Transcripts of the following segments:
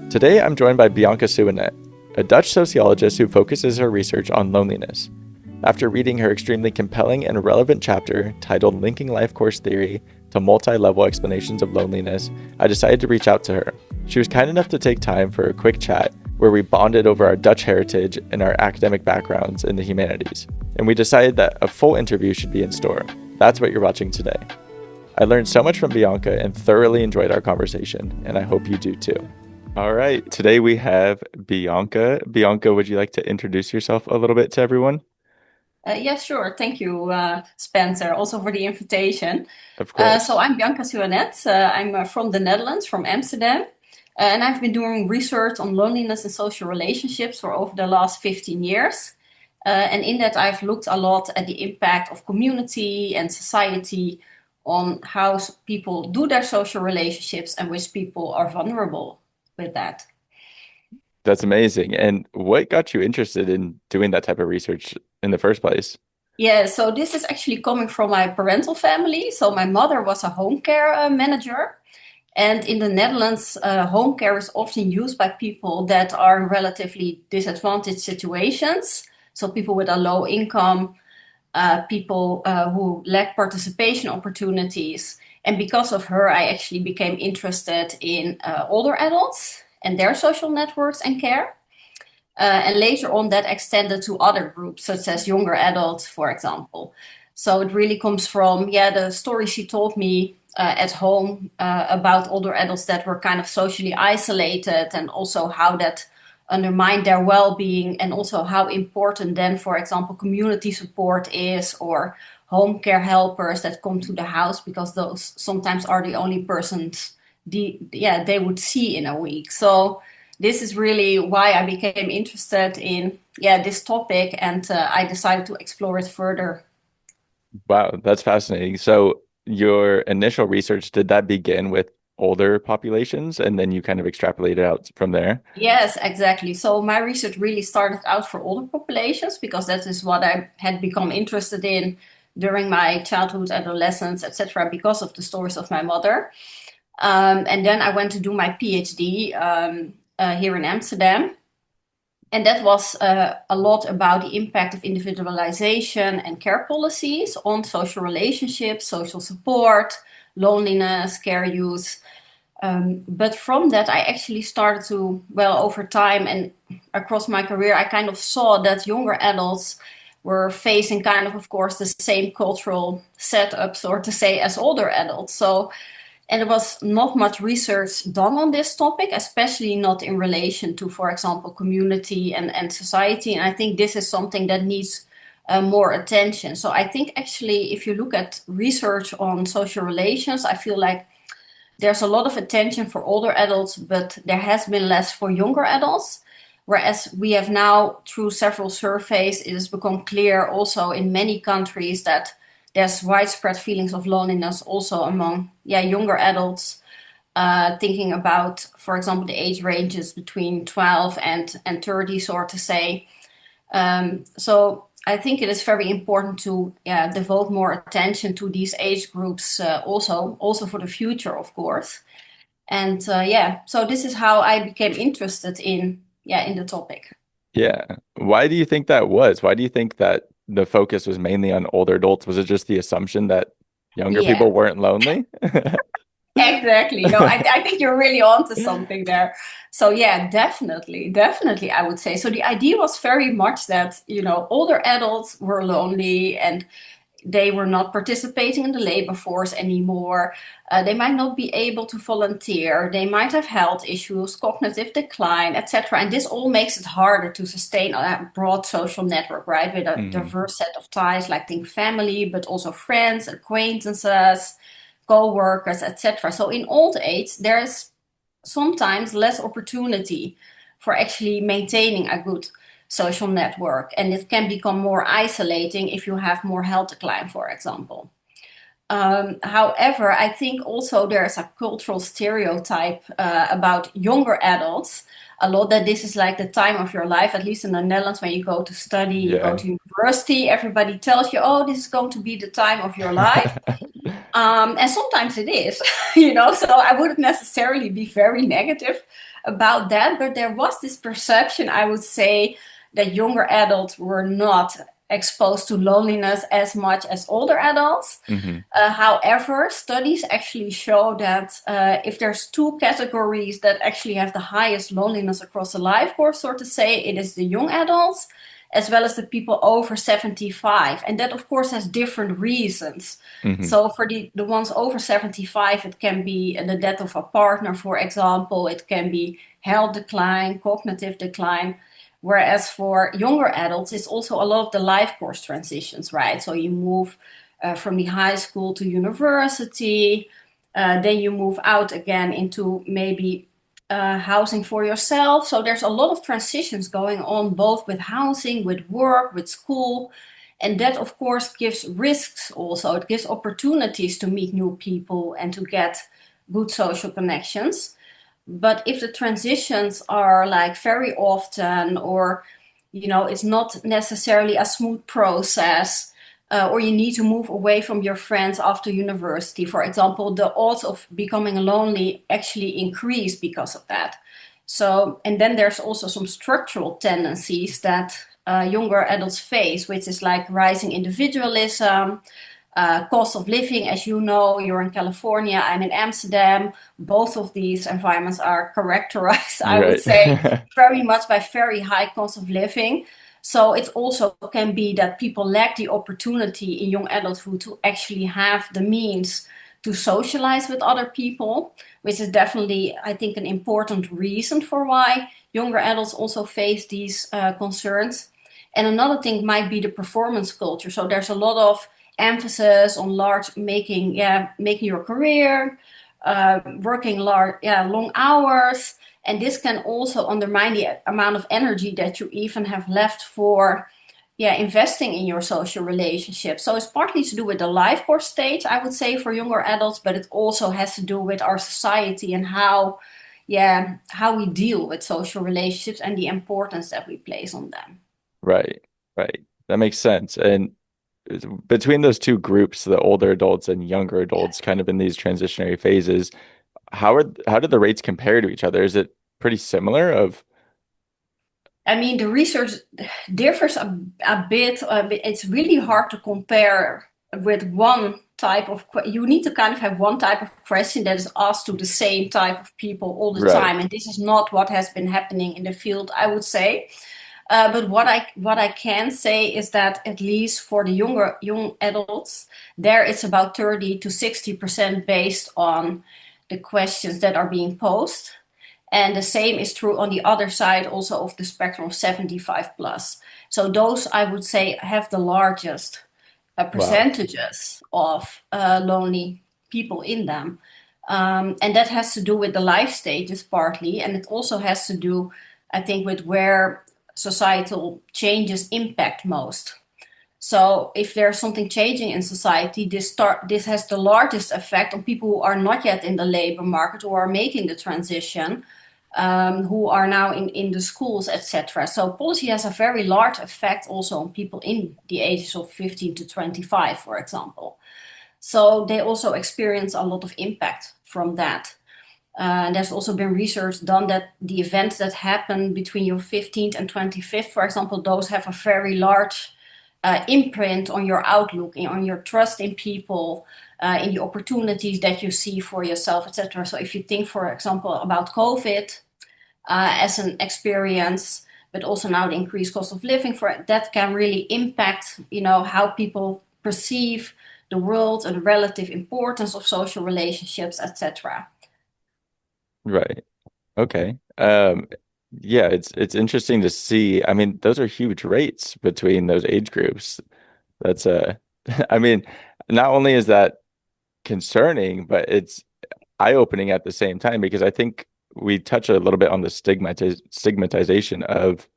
Today, I'm joined by Bianca Suanet, a Dutch sociologist who focuses her research on loneliness. After reading her extremely compelling and relevant chapter titled Linking Life Course Theory to Multi-Level Explanations of Loneliness, I decided to reach out to her. She was kind enough to take time for a quick chat where we bonded over our Dutch heritage and our academic backgrounds in the humanities. And we decided that a full interview should be in store. That's what you're watching today. I learned so much from Bianca and thoroughly enjoyed our conversation, and I hope you do too. All right, today we have Bianca. Bianca, would you like to introduce yourself a little bit to everyone? Yeah, sure. Thank you, Spencer, also for the invitation. Of course. So I'm Bianca Suanet. I'm from the Netherlands, from Amsterdam. And I've been doing research on loneliness and social relationships for over the last 15 years. And in that, I've looked a lot at the impact of community and society on how people do their social relationships and which people are vulnerable with that. That's amazing. And what got you interested in doing that type of research in the first place? Yeah, so this is actually coming from my parental family. So my mother was a home care manager. And in the Netherlands, home care is often used by people that are in relatively disadvantaged situations. So people with a low income, people who lack participation opportunities. And because of her, I actually became interested in older adults and their social networks and care. And later on, that extended to other groups, such as younger adults, for example. So it really comes from, the story she told me at home about older adults that were kind of socially isolated, and also how that undermined their well-being, and also how important then, for example, community support is, or home care helpers that come to the house, because those sometimes are the only persons they would see in a week. So this is really why I became interested in this topic, and I decided to explore it further. Wow, that's fascinating. So your initial research, did that begin with older populations and then you kind of extrapolated out from there? Yes, exactly. So my research really started out for older populations because that is what I had become interested in during my childhood, adolescence, etc., because of the stories of my mother. And then I went to do my PhD here in Amsterdam. And that was a lot about the impact of individualization and care policies on social relationships, social support, loneliness, care use. But from that, I actually started to, over time and across my career, I kind of saw that younger adults were facing kind of course, the same cultural setups, or to say, as older adults. So, and there was not much research done on this topic, especially not in relation to, for example, community and society. And I think this is something that needs more attention. So I think actually, if you look at research on social relations, I feel like there's a lot of attention for older adults, but there has been less for younger adults. Whereas we have now, through several surveys, it has become clear also in many countries that there's widespread feelings of loneliness also among younger adults. Thinking about, for example, the age ranges between 12 and 30, so to say. So I think it is very important to devote more attention to these age groups also for the future, of course. And so this is how I became interested in the topic. Yeah. Why do you think that was? Why do you think that the focus was mainly on older adults? Was it just the assumption that younger Yeah, people weren't lonely? exactly. No, I think you're really onto something there. So yeah, definitely, I would say. So the idea was very much that, older adults were lonely and they were not participating in the labor force anymore. They might not be able to volunteer. They might have health issues, cognitive decline, etc. And this all makes it harder to sustain a broad social network, right? With a Mhm. diverse set of ties, like think family, but also friends, acquaintances, co-workers, etc. So in old age, there is sometimes less opportunity for actually maintaining a good social network, and it can become more isolating if you have more health decline, for example. However, I think also there's a cultural stereotype about younger adults a lot, that this is like the time of your life, at least in the Netherlands. When you go to study, you go Yeah. to university, everybody tells you, oh, this is going to be the time of your life. And sometimes it is, so I wouldn't necessarily be very negative about that, but there was this perception, I would say, that younger adults were not exposed to loneliness as much as older adults. Hmm. However, studies actually show that if there's two categories that actually have the highest loneliness across the life course, so to say, it is the young adults as well as the people over 75. And that, of course, has different reasons. Hmm. So for the ones over 75, it can be the death of a partner, for example. It can be health decline, cognitive decline. Whereas for younger adults, it's also a lot of the life course transitions, right? So you move from the high school to university, then you move out again into maybe housing for yourself. So there's a lot of transitions going on, both with housing, with work, with school. And that, of course, gives risks also. It gives opportunities to meet new people and to get good social connections. But if the transitions are like very often, or it's not necessarily a smooth process, or you need to move away from your friends after university, for example, the odds of becoming lonely actually increase because of that. So, and then there's also some structural tendencies that younger adults face, which is like rising individualism, cost of living. As you know, you're in California, I'm in Amsterdam. Both of these environments are characterized, I would Right. say, very much by very high cost of living. So it also can be that people lack the opportunity in young adulthood to actually have the means to socialize with other people, which is definitely, I think, an important reason for why younger adults also face these concerns. And another thing might be the performance culture. So there's a lot of emphasis on making your career, working long hours, and this can also undermine the amount of energy that you even have left for investing in your social relationships. So it's partly to do with the life course stage, I would say, for younger adults, but it also has to do with our society and how we deal with social relationships and the importance that we place on them. Right. Right. That makes sense. And between those two groups, the older adults and younger adults, kind of in these transitionary phases, how do the rates compare to each other? Is it pretty similar of I mean, the research differs a bit. It's really hard to compare with one type of. You need to kind of have one type of question that is asked to the same type of people all the right. time, and this is not what has been happening in the field, I would say. But what I can say is that at least for the young adults, there it's about 30 to 60% based on the questions that are being posed. And the same is true on the other side also of the spectrum of 75 plus. So those, I would say, have the largest Wow. percentages of lonely people in them. And that has to do with the life stages partly. And it also has to do, I think, with where societal changes impact most. So if there's something changing in society, this has the largest effect on people who are not yet in the labor market or are making the transition, who are now in the schools, etc. So policy has a very large effect also on people in the ages of 15 to 25, for example. So they also experience a lot of impact from that. There's also been research done that the events that happen between your 15th and 25th, for example, those have a very large imprint on your outlook, on your trust in people, in the opportunities that you see for yourself, etc. So if you think, for example, about COVID as an experience, but also now the increased cost of living, for that can really impact, how people perceive the world and the relative importance of social relationships, etc. Right. Okay. Yeah, it's interesting to see. I mean, those are huge rates between those age groups. That's I mean, not only is that concerning, but it's eye-opening at the same time because I think we touch a little bit on the stigmatization of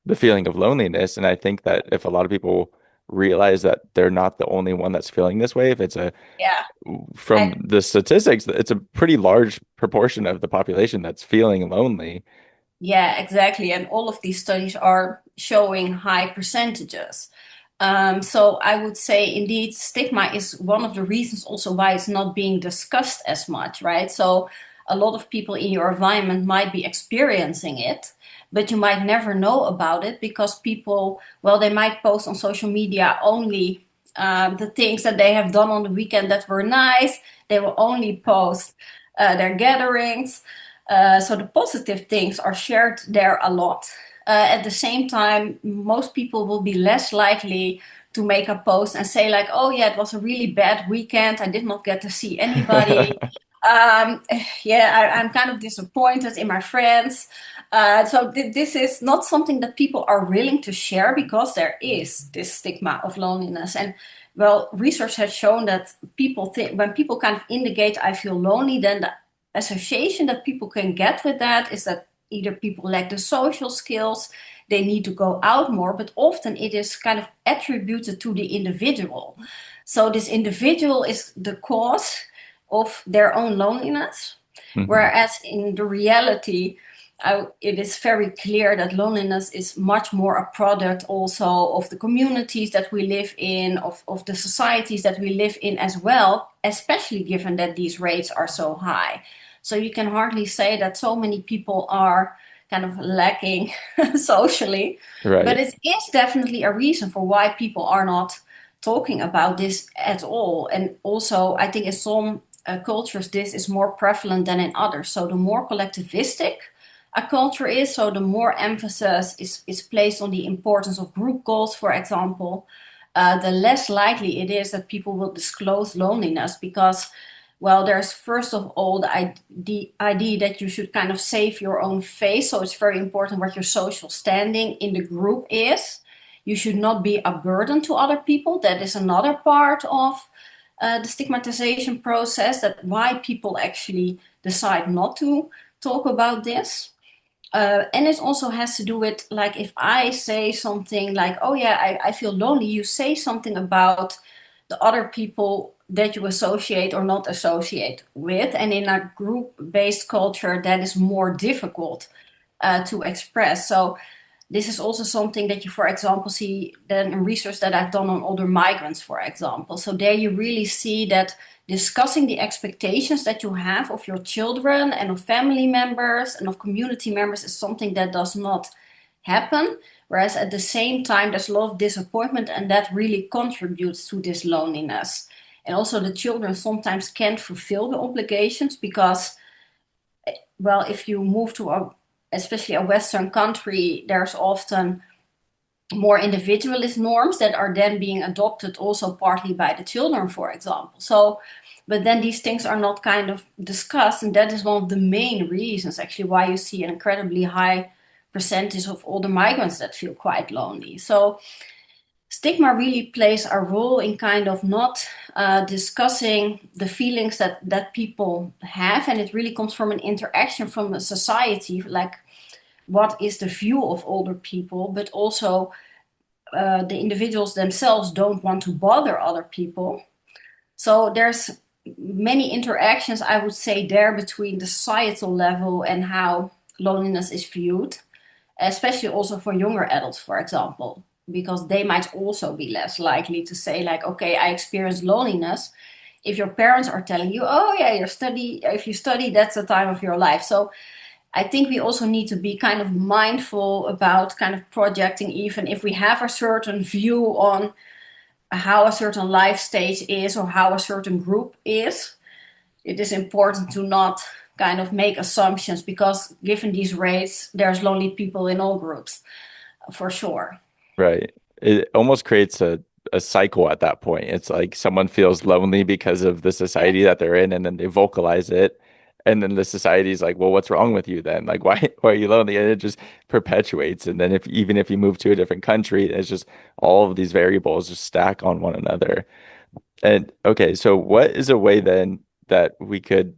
the feeling of loneliness. And I think that if a lot of people realize that they're not the only one that's feeling this way, if it's a Yeah. from the statistics, it's a pretty large proportion of the population that's feeling lonely. Yeah, exactly. And all of these studies are showing high percentages. So I would say indeed stigma is one of the reasons also why it's not being discussed as much, right? So a lot of people in your environment might be experiencing it, but you might never know about it because people, well, they might post on social media only the things that they have done on the weekend that were nice. They will only post their gatherings. So the positive things are shared there a lot. At the same time, most people will be less likely to make a post and say like, oh yeah, it was a really bad weekend. I did not get to see anybody. Um, yeah, I'm kind of disappointed in my friends. So this is not something that people are willing to share because there is this stigma of loneliness. And well, research has shown that people think when people kind of indicate I feel lonely, then the association that people can get with that is that either people lack the social skills, they need to go out more, but often it is kind of attributed to the individual. So this individual is the cause of their own loneliness, Hmm. whereas in the reality, it is very clear that loneliness is much more a product also of the communities that we live in, of the societies that we live in as well, especially given that these rates are so high. So you can hardly say that so many people are kind of lacking socially, but Right. it is definitely a reason for why people are not talking about this at all. And also, I think in some cultures, this is more prevalent than in others. So the more collectivistic a culture is, so the more emphasis is placed on the importance of group goals, for example, the less likely it is that people will disclose loneliness because, well, there's first of all the idea that you should kind of save your own face. So it's very important what your social standing in the group is. You should not be a burden to other people. That is another part of the stigmatization process, that why people actually decide not to talk about this. And it also has to do with like if I say something like, oh yeah, I feel lonely, you say something about the other people that you associate or not associate with. And in a group based culture, that is more difficult to express. So this is also something that you, for example, see then in research that I've done on older migrants, for example. So there you really see that discussing the expectations that you have of your children and of family members and of community members is something that does not happen. Whereas at the same time, there's a lot of disappointment, and that really contributes to this loneliness. And also, the children sometimes can't fulfill the obligations because, well, if you move to especially a Western country, there's often more individualist norms that are then being adopted also partly by the children, for example. So, but then these things are not kind of discussed, and that is one of the main reasons actually why you see an incredibly high percentage of older migrants that feel quite lonely. So stigma really plays a role in kind of not discussing the feelings that people have, and it really comes from an interaction from a society, like what is the view of older people, but also the individuals themselves don't want to bother other people. So there's many interactions, I would say, there between the societal level and how loneliness is viewed, especially also for younger adults, for example, because they might also be less likely to say like, okay, I experience loneliness, if your parents are telling you, oh yeah, if you study, that's the time of your life. So I think we also need to be kind of mindful about kind of projecting, even if we have a certain view on how a certain life stage is or how a certain group is. It is important to not kind of make assumptions because given these rates, there's lonely people in all groups for sure. Right. It almost creates a cycle at that point. It's like someone feels lonely because of the Yeah, society that they're in, and then they vocalize it. And then the society's like, well, what's wrong with you then? Like, why are you lonely? And it just perpetuates. And then if even if you move to a different country, it's just all of these variables just stack on one another. And okay, so what is a way then that we could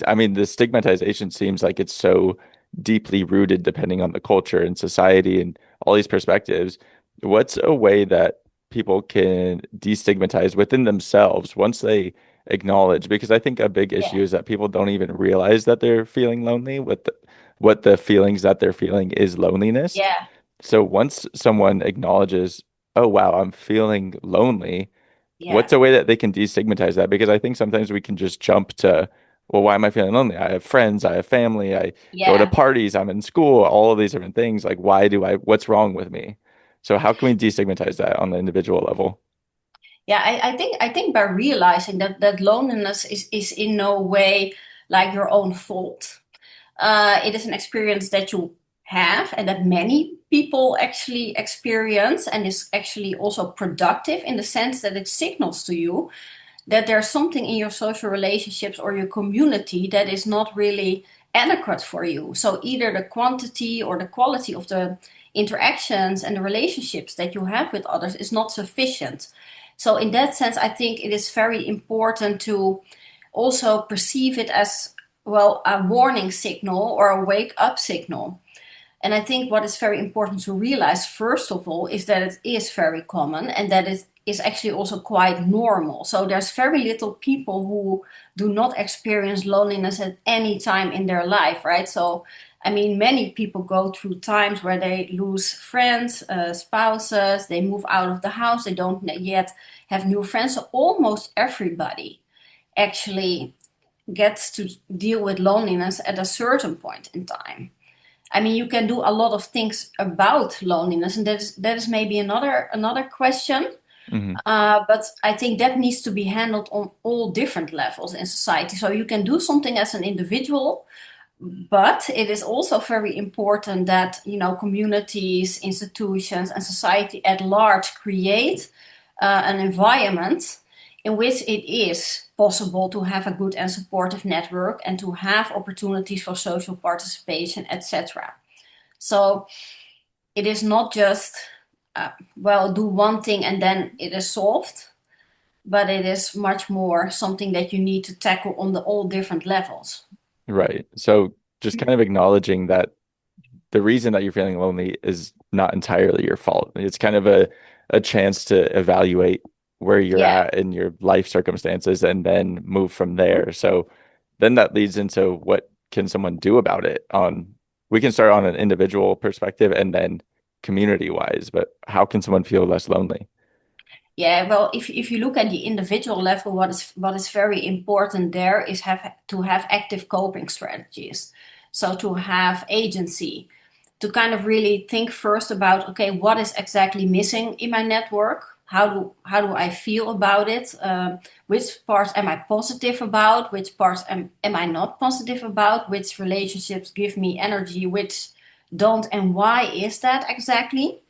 I mean, the stigmatization seems like it's so deeply rooted depending on the culture and society and all these perspectives. What's a way that people can destigmatize within themselves once they acknowledge? Because I think a big issue yeah, is that people don't even realize that they're feeling lonely, what the feelings that they're feeling is loneliness. yeah, So once someone acknowledges, oh wow, I'm feeling lonely, yeah, what's a way that they can destigmatize that? Because I think sometimes we can just jump to, well, why am I feeling lonely? I have friends, I have family, I go to Yeah. parties, I'm in school, all of these different things. Like, what's wrong with me? So how can we destigmatize that on the individual level? Yeah, I think by realizing that loneliness is in no way like your own fault. It is an experience that you have and that many people actually experience, and is actually also productive in the sense that it signals to you that there's something in your social relationships or your community that is not really adequate for you. So either the quantity or the quality of the interactions and the relationships that you have with others is not sufficient. So in that sense, I think it is very important to also perceive it as, well, a warning signal or a wake up signal. And I think what is very important to realize, first of all, is that it is very common and that it is actually also quite normal. So there's very little people who do not experience loneliness at any time in their life, right? So, I mean, many people go through times where they lose friends, spouses, they move out of the house, they don't yet have new friends. So almost everybody actually gets to deal with loneliness at a certain point in time. I mean, you can do a lot of things about loneliness, and that is maybe another question. Hmm. But I think that needs to be handled on all different levels in society. So you can do something as an individual, but it is also very important that communities, institutions, and society at large create an environment in which it is possible to have a good and supportive network and to have opportunities for social participation, etc. So it is not just, well, do one thing and then it is solved, but it is much more something that you need to tackle on the all different levels. Right. So just kind of acknowledging that the reason that you're feeling lonely is not entirely your fault. It's kind of a chance to evaluate where you're Yeah. at in your life circumstances and then move from there. So then that leads into what can someone do about it on we can start on an individual perspective and then community wise, but how can someone feel less lonely? Yeah, well, if you look at the individual level, what is very important there is to have active coping strategies. So to have agency, to kind of really think first about, okay, what is exactly missing in my network? How do I feel about it? Which parts am I positive about? Which parts am I not positive about? Which relationships give me energy? Which don't? And why is that exactly?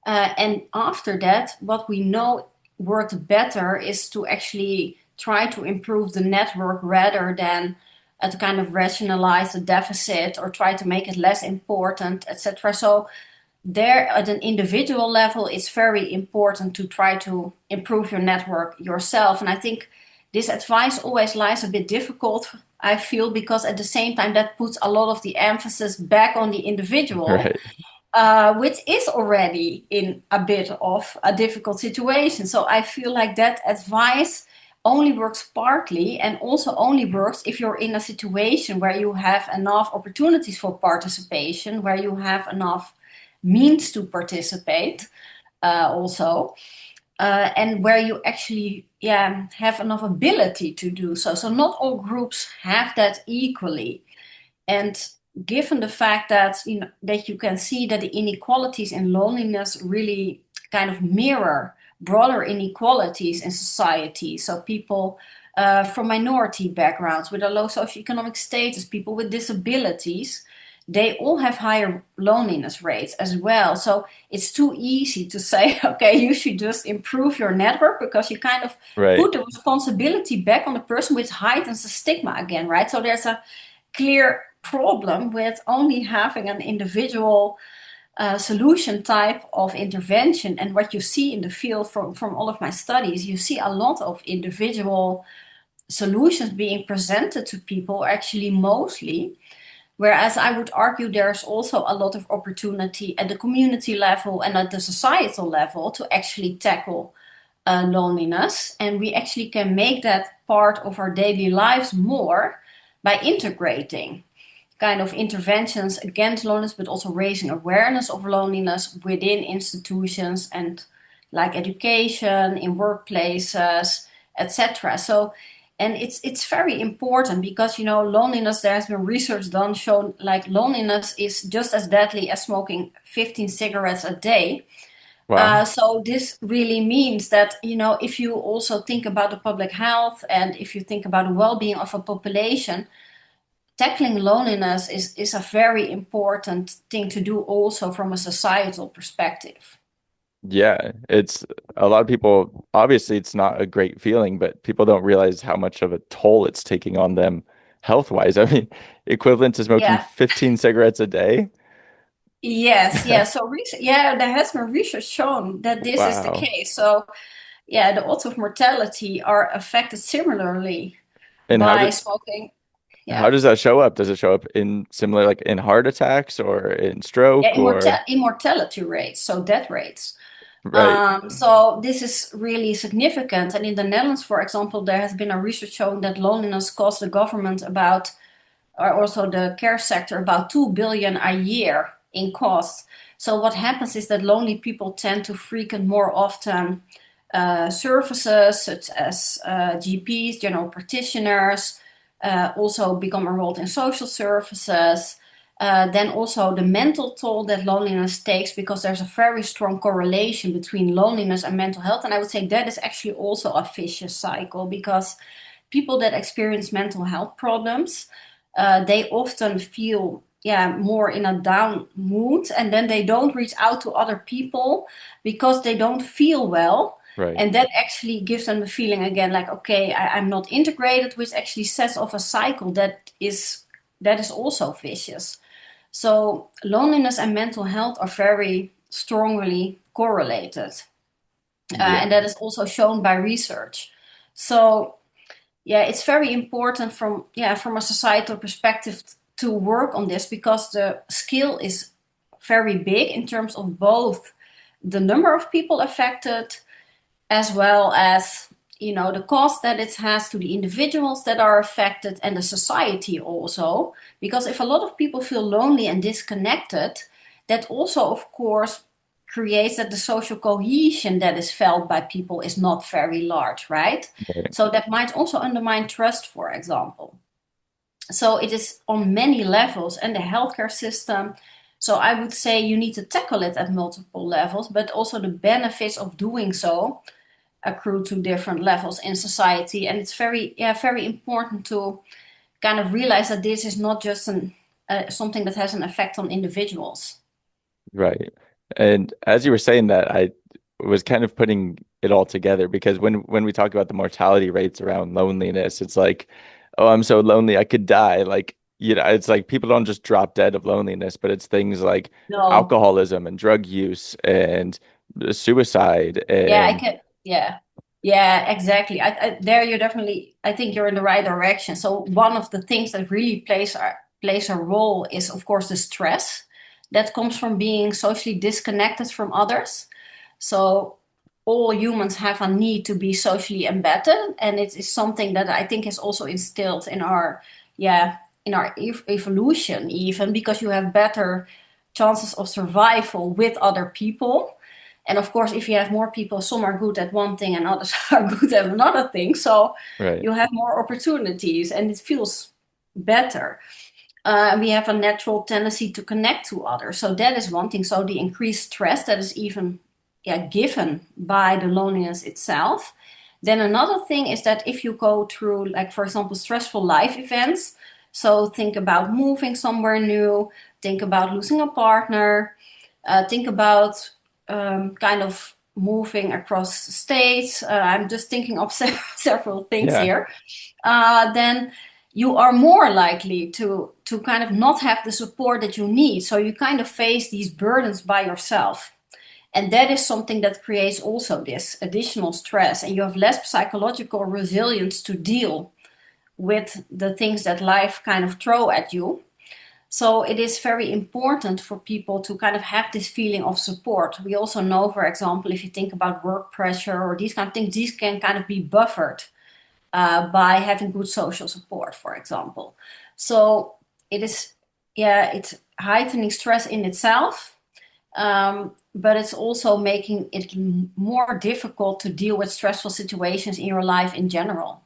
And after that, what we know worked better is to actually try to improve the network rather than to kind of rationalize the deficit or try to make it less important, etc. So there, at an individual level, it's very important to try to improve your network yourself. And I think this advice always lies a bit difficult, I feel, because at the same time that puts a lot of the emphasis back on the individual, Right. which is already in a bit of a difficult situation. So I feel like that advice only works partly, and also only works if you're in a situation where you have enough opportunities for participation, where you have enough means to participate, also, and where you actually, yeah, have enough ability to do so. So not all groups have that equally. And given the fact that that you can see that the inequalities in loneliness really kind of mirror broader inequalities in society. So people from minority backgrounds, with a low socioeconomic status, people with disabilities, they all have higher loneliness rates as well. So it's too easy to say, okay, you should just improve your network, because you kind of Right. put the responsibility back on the person, which heightens the stigma again, right? So there's a clear problem with only having an individual solution type of intervention. And what you see in the field from all of my studies, you see a lot of individual solutions being presented to people, actually mostly. Whereas I would argue there's also a lot of opportunity at the community level and at the societal level to actually tackle loneliness. And we actually can make that part of our daily lives more by integrating kind of interventions against loneliness, but also raising awareness of loneliness within institutions and like education, in workplaces, etc. So And it's very important because, loneliness, there has been research done shown like loneliness is just as deadly as smoking 15 cigarettes a day. Wow. So this really means that, if you also think about the public health and if you think about the well-being of a population, tackling loneliness is a very important thing to do also from a societal perspective. Yeah, it's a lot of people, obviously it's not a great feeling, but people don't realize how much of a toll it's taking on them health wise. I mean, equivalent to smoking Yeah. 15 cigarettes a day. Yes. Yeah. So, yeah, there has been research shown that this is the Wow. case. So, yeah, the odds of mortality are affected similarly And by smoking. how Yeah. does that show up? Does it show up in similar like in heart attacks or in Yeah, stroke or immortality rates, so death rates. right, So this is really significant. And in the Netherlands, for example, there has been a research showing that loneliness costs the government about, or also the care sector, about 2 billion a year in costs. So what happens is that lonely people tend to frequent more often services such as GPs, general practitioners, also become enrolled in social services. Then also the mental toll that loneliness takes, because there's a very strong correlation between loneliness and mental health. And I would say that is actually also a vicious cycle, because people that experience mental health problems, they often feel, more in a down mood, and then they don't reach out to other people because they don't feel well. right, And that actually gives them the feeling again, like, okay, I'm not integrated, which actually sets off a cycle that is also vicious. So loneliness and mental health are very strongly correlated, yeah, and that is also shown by research. So yeah, it's very important from a societal perspective to work on this, because the scale is very big in terms of both the number of people affected, as well as, the cost that it has to the individuals that are affected and the society also. Because if a lot of people feel lonely and disconnected, that also of course creates that the social cohesion that is felt by people is not very large, right? right, So that might also undermine trust, for example. So it is on many levels, and the healthcare system. So I would say you need to tackle it at multiple levels, but also the benefits of doing so accrue to different levels in society. And it's very important to kind of realize that this is not just something that has an effect on individuals. right. And as you were saying that, I was kind of putting it all together because when we talk about the mortality rates around loneliness, it's like, oh, I'm so lonely I could die. Like, it's like people don't just drop dead of loneliness, but it's things like No. alcoholism and drug use and suicide Yeah, I and can. Yeah, yeah, exactly. There you're definitely. I think you're in the right direction. So one of the things that really plays a role is, of course, the stress that comes from being socially disconnected from others. So all humans have a need to be socially embedded, and it is something that I think is also instilled in our, yeah, in our evolution, even because you have better chances of survival with other people. And of course, if you have more people, some are good at one thing and others are good at another thing. So right, you have more opportunities and it feels better. We have a natural tendency to connect to others. So that is one thing. So the increased stress that is even, given by the loneliness itself. Then another thing is that if you go through, like, for example, stressful life events, so think about moving somewhere new, think about losing a partner, think about kind of moving across states. I'm just thinking of several things yeah, here. Then you are more likely to kind of not have the support that you need. So you kind of face these burdens by yourself. And that is something that creates also this additional stress, and you have less psychological resilience to deal with the things that life kind of throw at you. So it is very important for people to kind of have this feeling of support. We also know, for example, if you think about work pressure or these kind of things, these can kind of be buffered by having good social support, for example. So it is, it's heightening stress in itself, but it's also making it more difficult to deal with stressful situations in your life in general.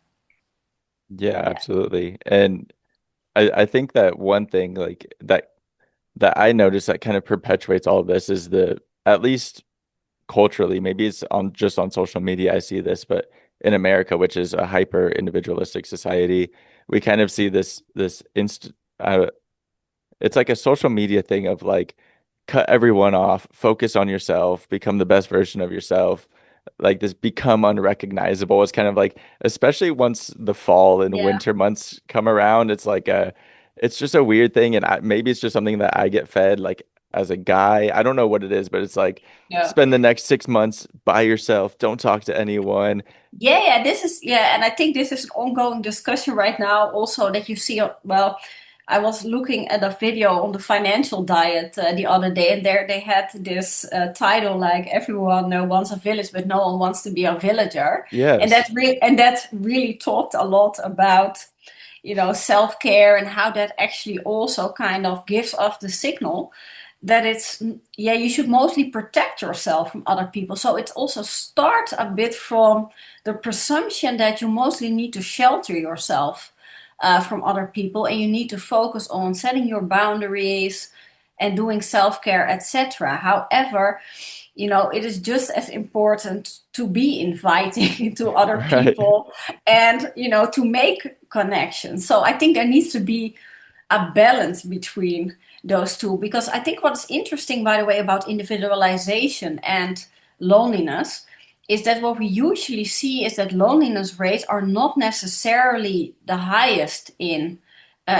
Yeah, Yeah, absolutely. And I think that one thing like that I notice that kind of perpetuates all of this is the at least culturally, maybe it's on just on social media I see this, but in America, which is a hyper individualistic society, we kind of see this it's like a social media thing of like cut everyone off, focus on yourself, become the best version of yourself. Like this become unrecognizable. It's kind of like, especially once the fall and yeah, winter months come around, it's just a weird thing. And maybe it's just something that I get fed like as a guy. I don't know what it is, but it's like yeah. spend the next 6 months by yourself. Don't talk to anyone. Yeah, this is, yeah, and I think this is an ongoing discussion right now also that you see, well, I was looking at a video on the financial diet the other day, and there they had this title like everyone wants a village, but no one wants to be a villager. Yes. And that really talked a lot about, self-care and how that actually also kind of gives off the signal that it's, yeah, you should mostly protect yourself from other people. So it also starts a bit from the presumption that you mostly need to shelter yourself from other people, and you need to focus on setting your boundaries and doing self-care, etc. However, it is just as important to be inviting to other Right. people and, to make connections. So I think there needs to be a balance between those two, because I think what's interesting, by the way, about individualization and loneliness is that what we usually see is that loneliness rates are not necessarily the highest in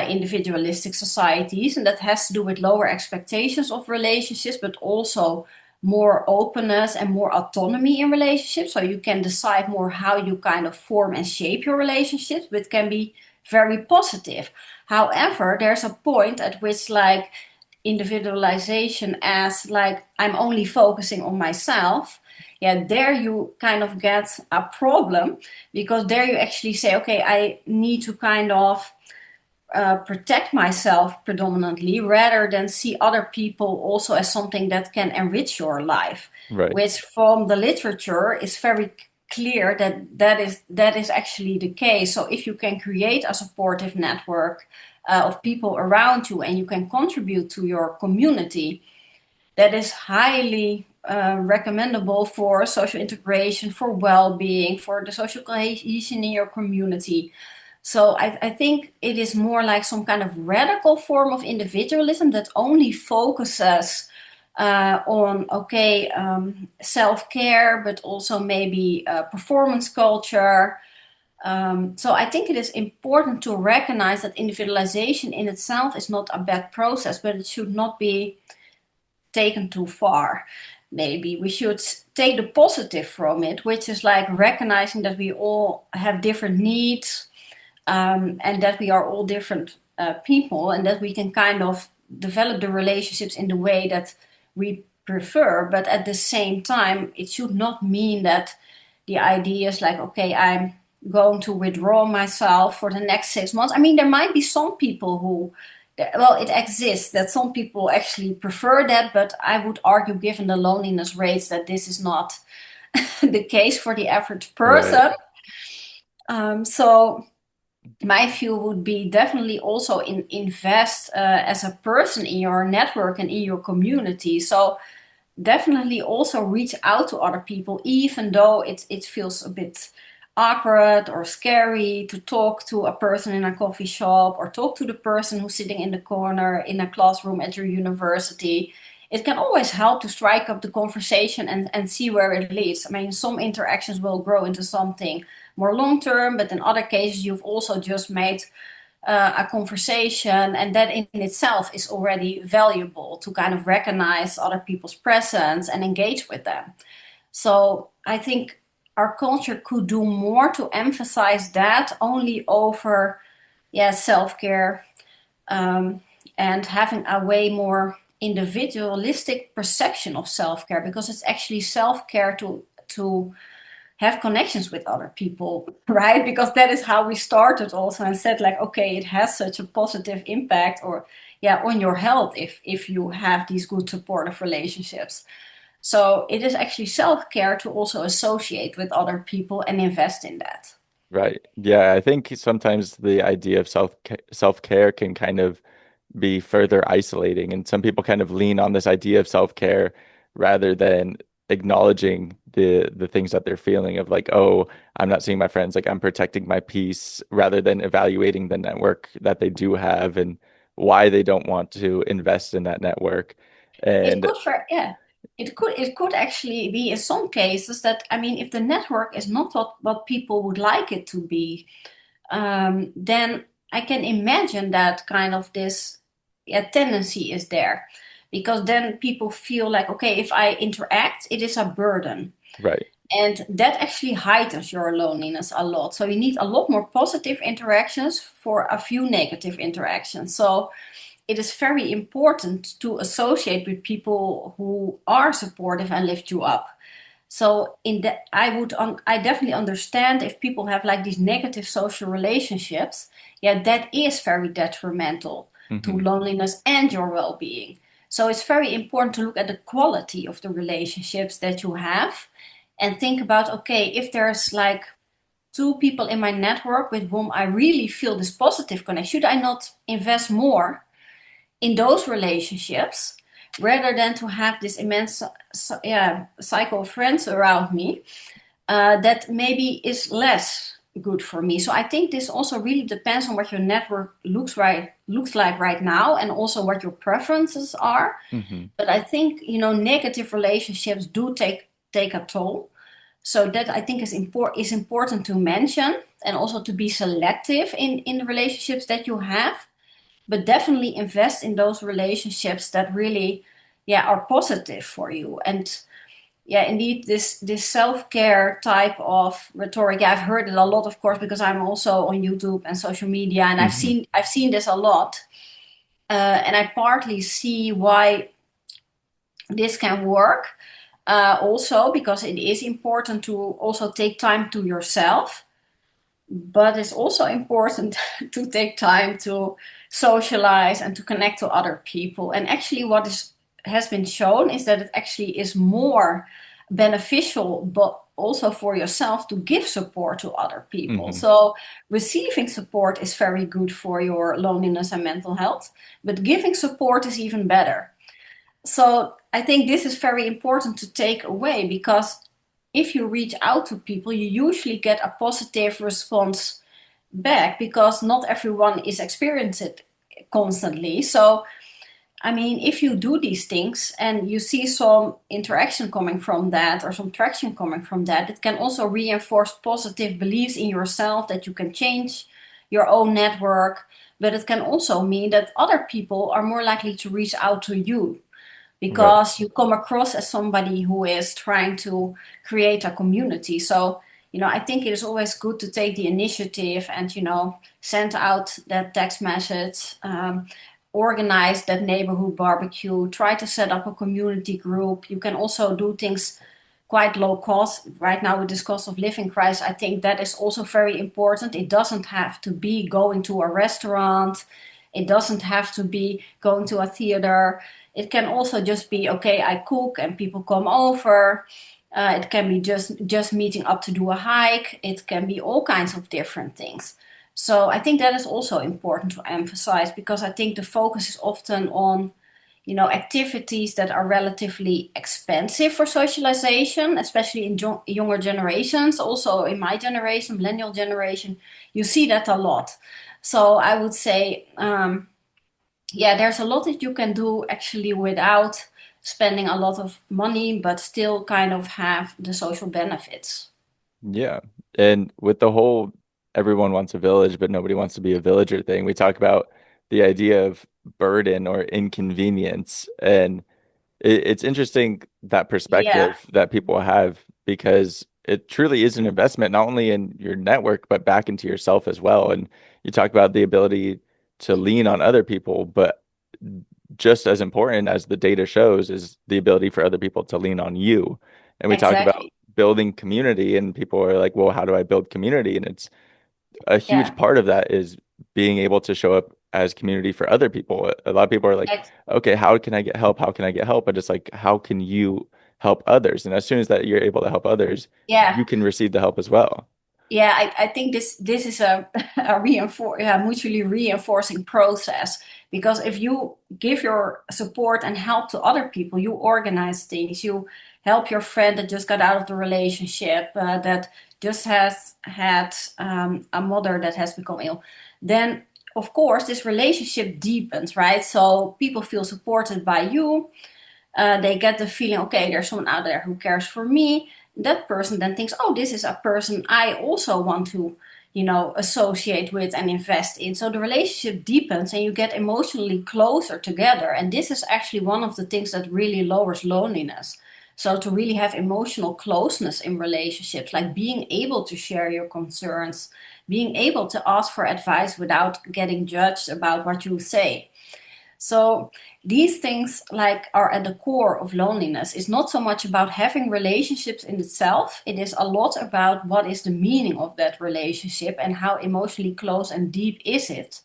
individualistic societies, and that has to do with lower expectations of relationships, but also more openness and more autonomy in relationships. So you can decide more how you kind of form and shape your relationships, which can be very positive. However, there's a point at which, like, individualization as like I'm only focusing on myself, yeah, there you kind of get a problem, because there you actually say, okay, I need to kind of protect myself predominantly rather than see other people also as something that can enrich your life, Right. which from the literature is very clear that that is actually the case. So if you can create a supportive network of people around you and you can contribute to your community, that is highly recommendable for social integration, for well-being, for the social cohesion in your community. So I think it is more like some kind of radical form of individualism that only focuses on, okay, self-care, but also maybe performance culture. So I think it is important to recognize that individualization in itself is not a bad process, but it should not be taken too far. Maybe we should take the positive from it, which is like recognizing that we all have different needs, and that we are all different people, and that we can kind of develop the relationships in the way that we prefer. But at the same time, it should not mean that the idea is like, okay, I'm going to withdraw myself for the next 6 months. I mean, there might be some people who, well, it exists that some people actually prefer that, but I would argue, given the loneliness rates, that this is not the case for the average Right. person. So my view would be definitely also invest as a person in your network and in your community. So definitely also reach out to other people, even though it feels a bit awkward or scary to talk to a person in a coffee shop or talk to the person who's sitting in the corner in a classroom at your university. It can always help to strike up the conversation and see where it leads. I mean, some interactions will grow into something more long term, but in other cases, you've also just made a conversation, and that in itself is already valuable to kind of recognize other people's presence and engage with them. So I think our culture could do more to emphasize that only over, yeah, self-care, and having a way more individualistic perception of self-care, because it's actually self-care to have connections with other people, right? Because that is how we started also, and said like, okay, it has such a positive impact, or yeah, on your health if you have these good supportive relationships. So it is actually self-care to also associate with other people and invest in that. Right. Yeah, I think sometimes the idea of self-care can kind of be further isolating, and some people kind of lean on this idea of self-care rather than acknowledging the things that they're feeling of like, oh, I'm not seeing my friends, like I'm protecting my peace, rather than evaluating the network that they do have and why they don't want to invest in that network. It And could, yeah, it could actually be in some cases that, I mean, if the network is not what people would like it to be, then I can imagine that kind of this, yeah, tendency is there, because then people feel like, okay, if I interact, it is a burden. right. And that actually heightens your loneliness a lot. So you need a lot more positive interactions for a few negative interactions. So it is very important to associate with people who are supportive and lift you up. So in that, I definitely understand if people have like these negative social relationships. Yeah, that is very detrimental to Hmm. loneliness and your well-being. So it's very important to look at the quality of the relationships that you have and think about, okay, if there's like two people in my network with whom I really feel this positive connection, should I not invest more in those relationships rather than to have this immense, yeah, cycle of friends around me that maybe is less good for me. So I think this also really depends on what your network looks like right now, and also what your preferences are. Hmm. But I think, negative relationships do take a toll. So that I think is important to mention, and also to be selective in the relationships that you have, but definitely invest in those relationships that really, yeah, are positive for you. And yeah, indeed, this self-care type of rhetoric, yeah, I've heard it a lot, of course, because I'm also on YouTube and social media, and i've Hmm. seen i've seen this a lot. And I partly see why this can work, also because it is important to also take time to yourself, but it's also important to take time to socialize and to connect to other people. And actually, has been shown is that it actually is more beneficial, but also for yourself, to give support to other people. Hmm. So receiving support is very good for your loneliness and mental health, but giving support is even better. So I think this is very important to take away, because if you reach out to people, you usually get a positive response back, because not everyone is experiencing it constantly. So, I mean, if you do these things and you see some interaction coming from that, or some traction coming from that, it can also reinforce positive beliefs in yourself that you can change your own network. But it can also mean that other people are more likely to reach out to you, Right. because you come across as somebody who is trying to create a community. So, I think it is always good to take the initiative and, send out that text message, organize that neighborhood barbecue, try to set up a community group. You can also do things quite low cost. Right now, with this cost of living crisis, I think that is also very important. It doesn't have to be going to a restaurant. It doesn't have to be going to a theater. It can also just be, okay, I cook and people come over. It can be just meeting up to do a hike. It can be all kinds of different things. So I think that is also important to emphasize, because I think the focus is often on, activities that are relatively expensive for socialization, especially in younger generations. Also in my generation, millennial generation, you see that a lot. So I would say, yeah, there's a lot that you can do actually without spending a lot of money, but still kind of have the social benefits. Yeah. And with the whole everyone wants a village, but nobody wants to be a villager thing, we talk about the idea of burden or inconvenience. And it's interesting that Yeah, perspective that people have because it truly is an investment, not only in your network, but back into yourself as well. And you talk about the ability to lean on other people, but just as important as the data shows is the ability for other people to lean on you. And we talk about exactly. building community, and people are like, well, how do I build community? And it's a huge Yeah, part of that is being able to show up as community for other people. A lot of people are like, ex- okay, how can I get help? How can I get help? But it's like, how can you help others? And as soon as that you're able to help others, yeah. you can receive the help as well. Yeah, I think this is a, a mutually reinforcing process, because if you give your support and help to other people, you organize things, you help your friend that just got out of the relationship, that just has had a mother that has become ill, then of course this relationship deepens, right? So people feel supported by you. They get the feeling, okay, there's someone out there who cares for me. That person then thinks, oh, this is a person I also want to, associate with and invest in. So the relationship deepens and you get emotionally closer together. And this is actually one of the things that really lowers loneliness. So to really have emotional closeness in relationships, like being able to share your concerns, being able to ask for advice without getting judged about what you say. So these things like are at the core of loneliness. It's not so much about having relationships in itself. It is a lot about what is the meaning of that relationship and how emotionally close and deep is it.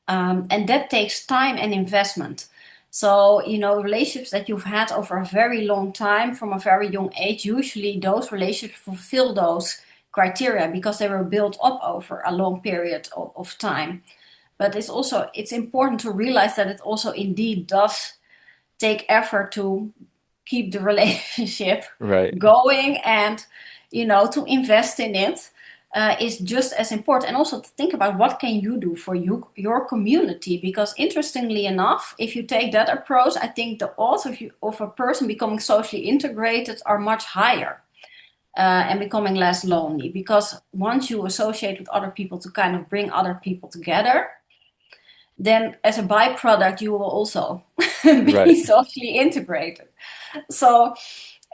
And that takes time and investment. So, relationships that you've had over a very long time from a very young age, usually those relationships fulfill those criteria because they were built up over a long period of time. But it's important to realize that it also indeed does take effort to keep the relationship Right. going, and to invest in it is just as important. And also to think about what can you do for your community, because interestingly enough, if you take that approach, I think the odds of a person becoming socially integrated are much higher. And becoming less lonely, because once you associate with other people to kind of bring other people together, then as a byproduct you will also be Right. socially integrated. So,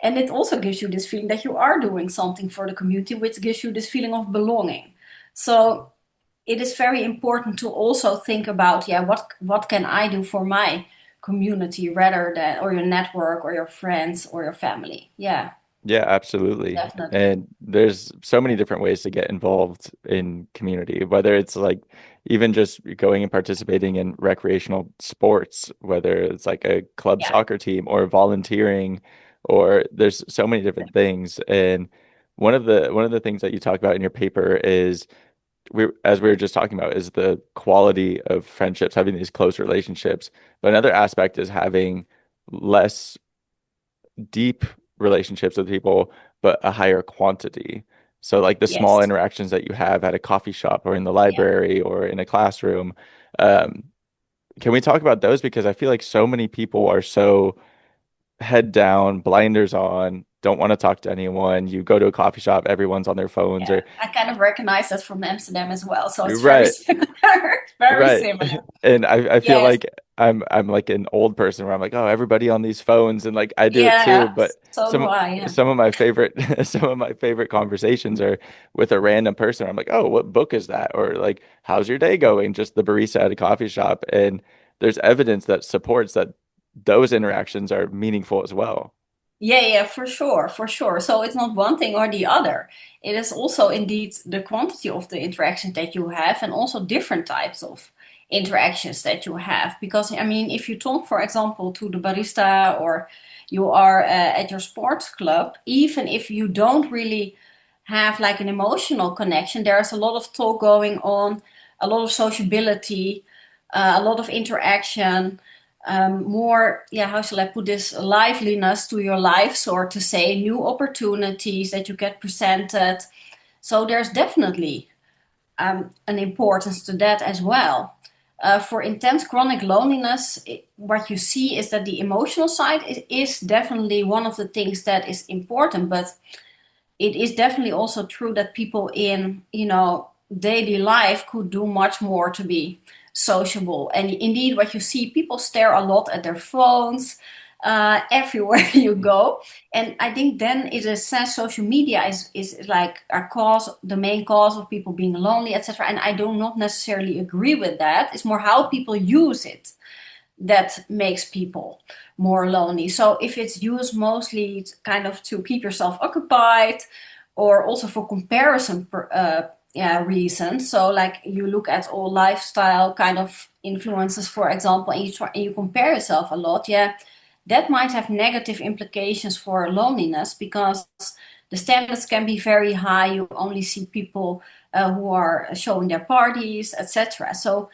and it also gives you this feeling that you are doing something for the community, which gives you this feeling of belonging. So it is very important to also think about, yeah, what can I do for my community rather than, or your network or your friends or your family. Yeah, Yeah, absolutely. definitely. And there's so many different ways to get involved in community, whether it's like even just going and participating in recreational sports, whether it's like a club Yeah, soccer team or volunteering, or there's so many different things. And one of the things that you talk about in your paper is as we were just talking about, is the quality of friendships, having these close relationships. But another aspect is having less deep relationships with people, but a higher quantity. So, like the small yes, interactions that you have at a coffee shop or in the yeah. library or in a classroom. Um, can we talk about those? Because I feel like so many people are so head down, blinders on, don't want to talk to anyone. You go to a coffee shop, everyone's on their phones, Yeah, or I kind of recognize that from Amsterdam as well. So it's very right. similar. Very Right. similar. And I feel Yes. like I'm like an old person where I'm like, oh, everybody on these phones, and like I do it too, Yeah. but So do some I. Yeah. some of my favorite some of my favorite conversations are with a random person. I'm like, oh, what book is that? Or like, how's your day going? Just the barista at a coffee shop. And there's evidence that supports that those interactions are meaningful as well. Yeah, yeah, for sure, for sure. So it's not one thing or the other. It is also indeed the quantity of the interactions that you have, and also different types of interactions that you have. Because, I mean, if you talk, for example, to the barista, or you are at your sports club, even if you don't really have like an emotional connection, there's a lot of talk going on, a lot of sociability, a lot of interaction, more, yeah, how shall I put this, liveliness to your lives, or to say new opportunities that you get presented. So there's definitely an importance to that as well. For intense chronic loneliness, what you see is that the emotional side is definitely one of the things that is important, but it is definitely also true that people in, daily life could do much more to be sociable. And indeed, what you see, people stare a lot at their phones everywhere you go. And I think then it is said social media is like the main cause of people being lonely, etc. And I do not necessarily agree with that. It's more how people use it that makes people more lonely. So if it's used mostly kind of to keep yourself occupied, or also for comparison yeah, reasons. So like you look at all lifestyle kind of influences, for example, and you compare yourself a lot. Yeah, that might have negative implications for loneliness, because the standards can be very high. You only see people who are showing their parties, etc. So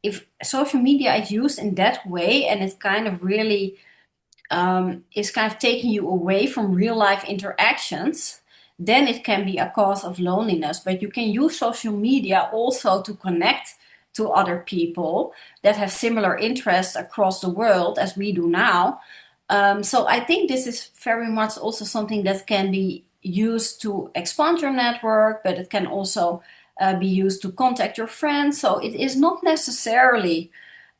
if social media is used in that way, and it kind of really is kind of taking you away from real life interactions, then it can be a cause of loneliness. But you can use social media also to connect to other people that have similar interests across the world as we do now. So I think this is very much also something that can be used to expand your network, but it can also be used to contact your friends. So it is not necessarily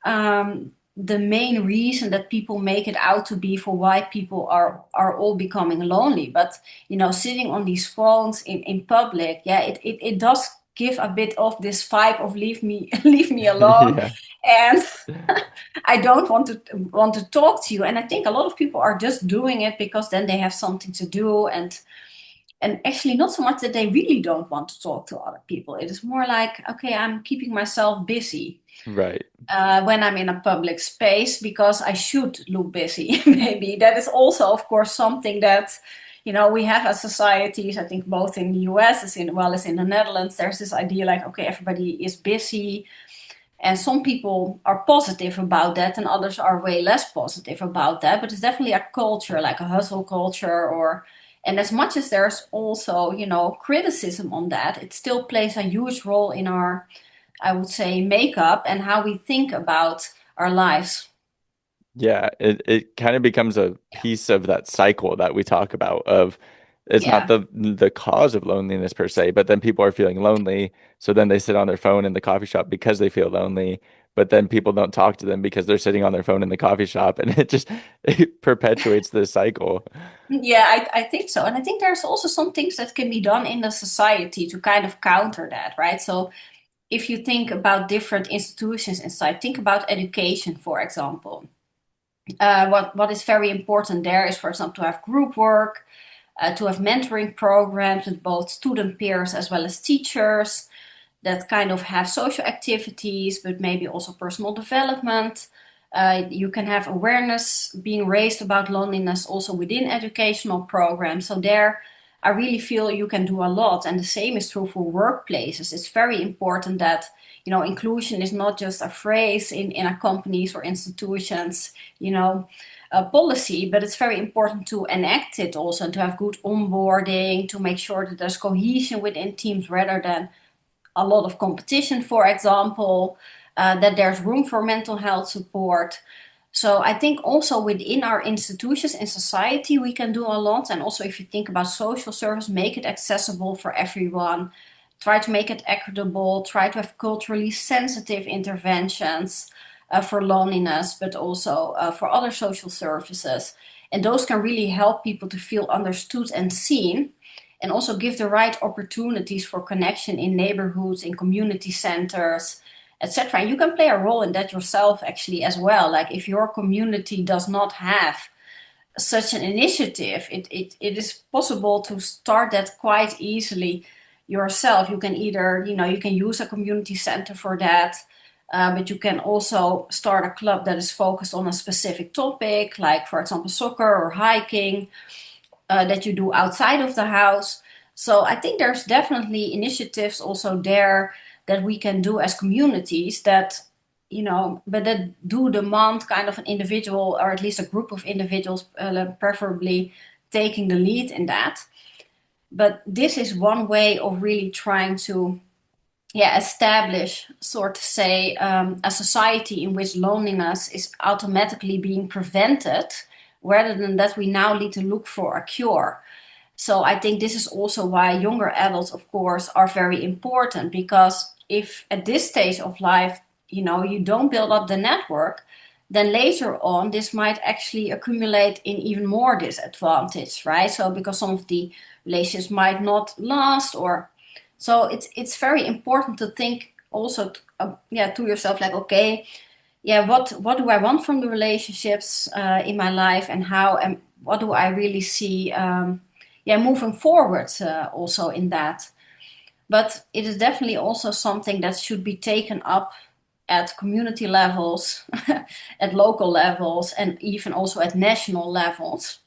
the main reason that people make it out to be for why people are all becoming lonely. But sitting on these phones in public, yeah, it does give a bit of this vibe of leave me leave me alone, Yeah. and I don't want to talk to you. And I think a lot of people are just doing it because then they have something to do, and actually not so much that they really don't want to talk to other people. It is more like, okay, I'm keeping myself busy Right. when I'm in a public space because I should look busy. Maybe that is also, of course, something that we have as societies. I think both in the US as well as in the Netherlands, there's this idea like, okay, everybody is busy, and some people are positive about that, and others are way less positive about that. But it's definitely a culture, like a hustle culture, and as much as there's also criticism on that, it still plays a huge role in our, I would say, makeup and how we think about our lives. Yeah, it kind of becomes a Yeah. piece of that cycle that we talk about of it's not Yeah. the cause of loneliness per se, but then people are feeling lonely, so then they sit on their phone in the coffee shop because they feel lonely, but then people don't talk to them because they're sitting on their phone in the coffee shop, and it perpetuates this cycle. Yeah, I think so. And I think there's also some things that can be done in the society to kind of counter that, right? So if you think about different institutions inside, think about education, for example. What is very important there is, for example, to have group work, to have mentoring programs with both student peers as well as teachers that kind of have social activities, but maybe also personal development. You can have awareness being raised about loneliness also within educational programs. So there, I really feel you can do a lot. And the same is true for workplaces. It's very important that inclusion is not just a phrase in a companies or institutions, a policy, but it's very important to enact it also and to have good onboarding, to make sure that there's cohesion within teams rather than a lot of competition, for example, that there's room for mental health support. So I think also within our institutions in society, we can do a lot. And also if you think about social service, make it accessible for everyone. Try to make it equitable, try to have culturally sensitive interventions for loneliness, but also for other social services. And those can really help people to feel understood and seen, and also give the right opportunities for connection in neighborhoods, in community centers, etc. And you can play a role in that yourself actually as well. Like if your community does not have such an initiative, it is possible to start that quite easily yourself. You can either, you can use a community center for that, but you can also start a club that is focused on a specific topic, like for example, soccer or hiking, that you do outside of the house. So I think there's definitely initiatives also there that we can do as communities that, but that do demand kind of an individual or at least a group of individuals, preferably taking the lead in that. But this is one way of really trying to, yeah, establish, sort of say, a society in which loneliness is automatically being prevented rather than that we now need to look for a cure. So I think this is also why younger adults, of course, are very important, because if at this stage of life, you don't build up the network, then later on this might actually accumulate in even more disadvantage, right? So because some of the relationships might not last, or so it's very important to think also to yourself, like, okay, yeah, what do I want from the relationships in my life, and how, and what do I really see moving forward also in that. But it is definitely also something that should be taken up at community levels, at local levels, and even also at national levels.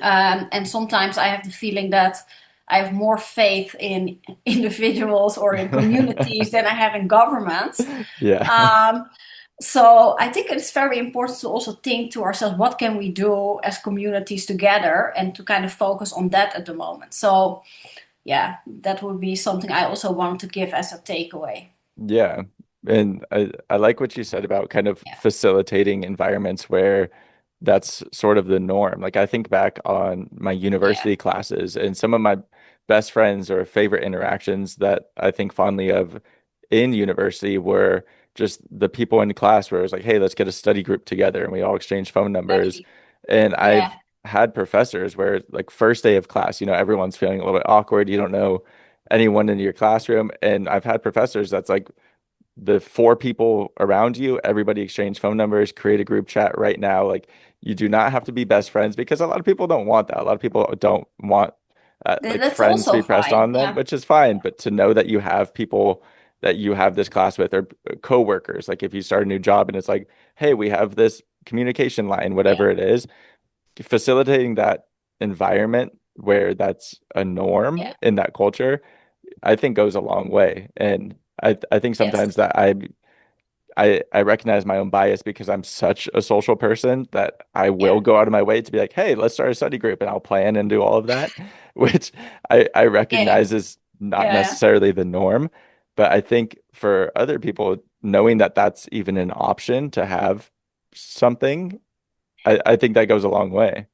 And sometimes I have the feeling that I have more faith in individuals or in communities than I have in governments. Yeah. Um, so I think it's very important to also think to ourselves, what can we do as communities together, and to kind of focus on that at the moment. So yeah, that would be something I also want to give as a takeaway. Yeah. And I like what you said about kind of Yeah, facilitating environments where that's sort of the norm. Like I think back on my yeah, university classes and some of my best friends or favorite interactions that I think fondly of in university were just the people in class where it was like, hey, let's get a study group together and we all exchange phone numbers. exactly. And Yeah, I've had professors where like first day of class, everyone's feeling a little bit awkward. You don't know anyone in your classroom. And I've had professors that's like the four people around you, everybody exchange phone numbers, create a group chat right now. Like you do not have to be best friends because a lot of people don't want that. A lot of people don't want like that's friends to also be pressed fine. on them, Yeah, which is fine. But to know that you have people that you have this class with or coworkers, like if you start a new job and it's like, hey, we have this communication line, yeah, whatever it is, facilitating that environment where that's a norm yeah, in that culture, I think goes a long way. And I think yes, sometimes that I recognize my own bias because I'm such a social person that I will yeah, go out of my way to be like, hey, let's start a study group and I'll plan and do all of that, which I yeah, recognize is not yeah. necessarily the norm. But I think for other people, knowing that that's even an option to have something, I think that goes a long way.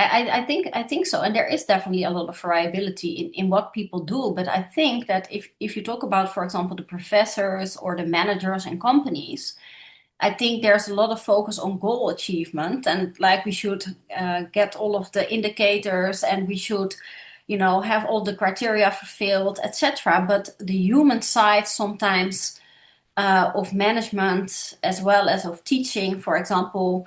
I think so, and there is definitely a lot of variability in what people do. But I think that if you talk about, for example, the professors or the managers in companies, I think there's a lot of focus on goal achievement, and like we should get all of the indicators, and we should, have all the criteria fulfilled, etc. But the human side sometimes of management as well as of teaching, for example,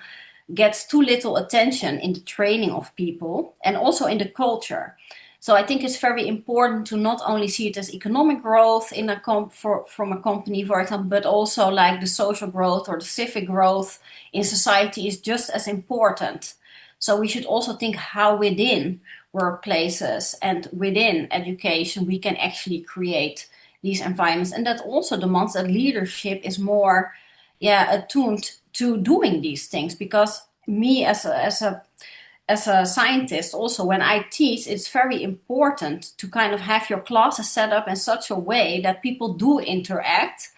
gets too little attention in the training of people and also in the culture. So I think it's very important to not only see it as economic growth in from a company, for example, but also like the social growth or the civic growth in society is just as important. So we should also think how within workplaces and within education we can actually create these environments, and that also demands that leadership is more, yeah, attuned to doing these things. Because me as a scientist, also when I teach, it's very important to kind of have your classes set up in such a way that people do interact,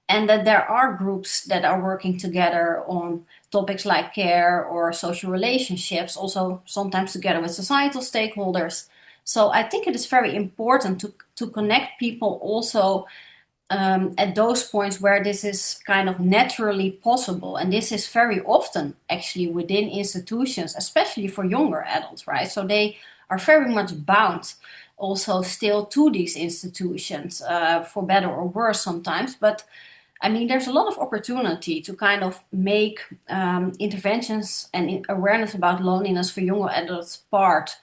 and that there are groups that are working together on topics like care or social relationships, also sometimes together with societal stakeholders. So I think it is very important to connect people also at those points where this is kind of naturally possible. And this is very often actually within institutions, especially for younger adults, right? So they are very much bound also still to these institutions, for better or worse sometimes. But I mean, there's a lot of opportunity to kind of make interventions and awareness about loneliness for younger adults part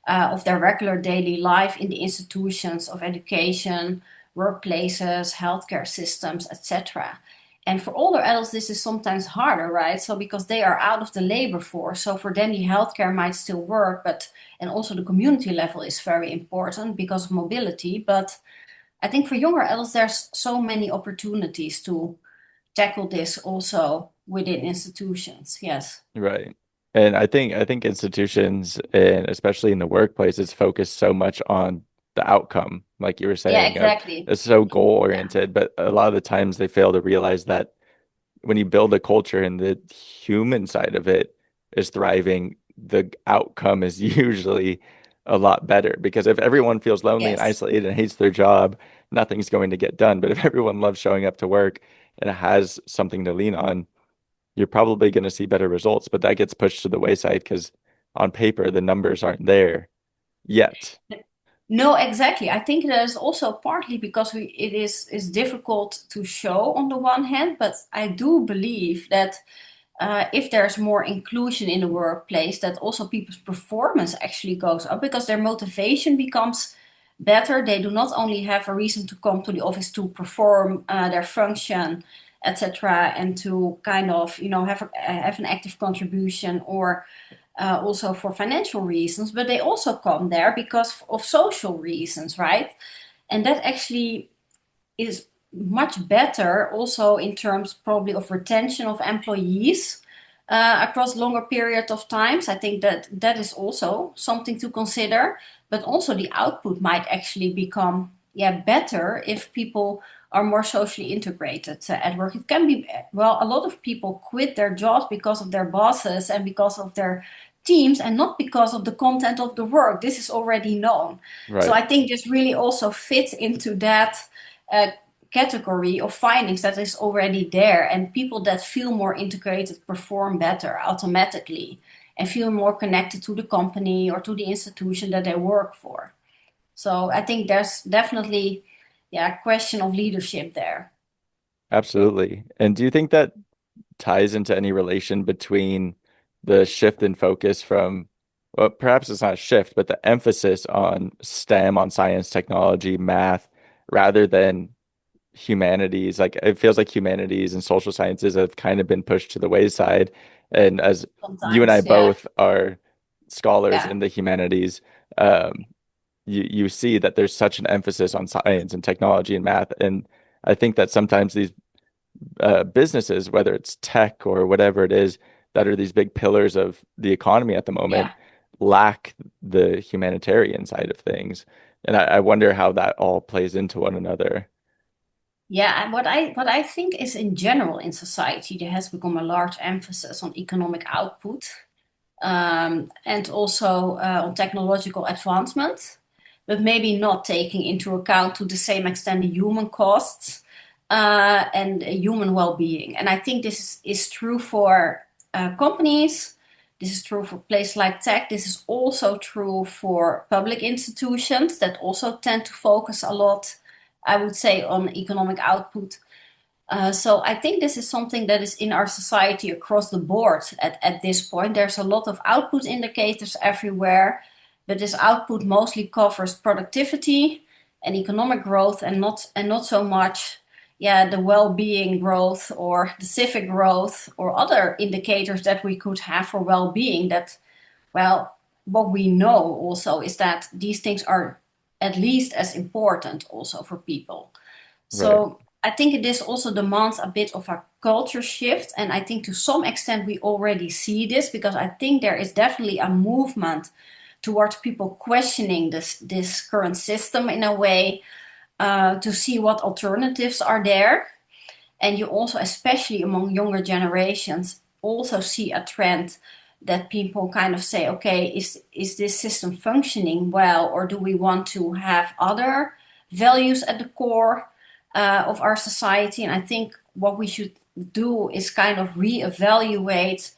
of their regular daily life in the institutions of education, workplaces, healthcare systems, etc. And for older adults, this is sometimes harder, right? So because they are out of the labor force, so for them the healthcare might still work, but and also the community level is very important because of mobility. But I think for younger adults, there's so many opportunities to tackle this also within institutions. Yes. Right. And I think institutions and especially in the workplace is focused so much on the outcome, like you were Yeah, saying, of exactly. it's so goal Yeah. oriented, but a lot of the times they fail to realize that when you build a culture and the human side of it is thriving, the outcome is usually a lot better. Because if everyone feels lonely and Yes. isolated and hates their job, nothing's going to get done. But if everyone loves showing up to work and has something to lean on, you're probably going to see better results. But that gets pushed to the wayside because on paper, the numbers aren't there yet. No, exactly. I think that is also partly because it is difficult to show on the one hand, but I do believe that if there's more inclusion in the workplace, that also people's performance actually goes up because their motivation becomes better. They do not only have a reason to come to the office to perform their function, etc., and to kind of have an active contribution or also for financial reasons, but they also come there because of social reasons, right? And that actually is much better also in terms probably of retention of employees across longer period of times. I think that that is also something to consider, but also the output might actually become better if people are more socially integrated at work. It can be, well, a lot of people quit their jobs because of their bosses and because of their teams and not because of the content of the work. This is already known. So Right. I think this really also fits into that uh, category of findings that is already there, and people that feel more integrated perform better automatically and feel more connected to the company or to the institution that they work for. So I think there's definitely a question of leadership there. Absolutely. And do you think that ties into any relation between the shift in focus from, well, perhaps it's not a shift, but the emphasis on STEM, on science, technology, math, rather than humanities? Like it feels like humanities and social sciences have kind of been pushed to the wayside. And as you and I Sometimes, yeah, both are scholars yeah, in the humanities, um, you see that there's such an emphasis on science and technology and math. And I think that sometimes these businesses, whether it's tech or whatever it is, that are these big pillars of the economy at the moment, yeah. lack the humanitarian side of things. And I wonder how that all plays into one another. Yeah, and what I think is in general in society there has become a large emphasis on economic output, and also on technological advancement, but maybe not taking into account to the same extent the human costs and human well-being. And I think this is true for companies. This is true for places like tech. This is also true for public institutions that also tend to focus a lot, I would say, on economic output. So I think this is something that is in our society across the board at this point. There's a lot of output indicators everywhere, but this output mostly covers productivity and economic growth and not so much the well-being growth or the civic growth or other indicators that we could have for well-being that, well, what we know also is that these things are at least as important also for people. Right. So I think this also demands a bit of a culture shift. And I think to some extent we already see this because I think there is definitely a movement towards people questioning this current system in a way, to see what alternatives are there. And you also, especially among younger generations, also see a trend that people kind of say, okay, is this system functioning well, or do we want to have other values at the core of our society? And I think what we should do is kind of reevaluate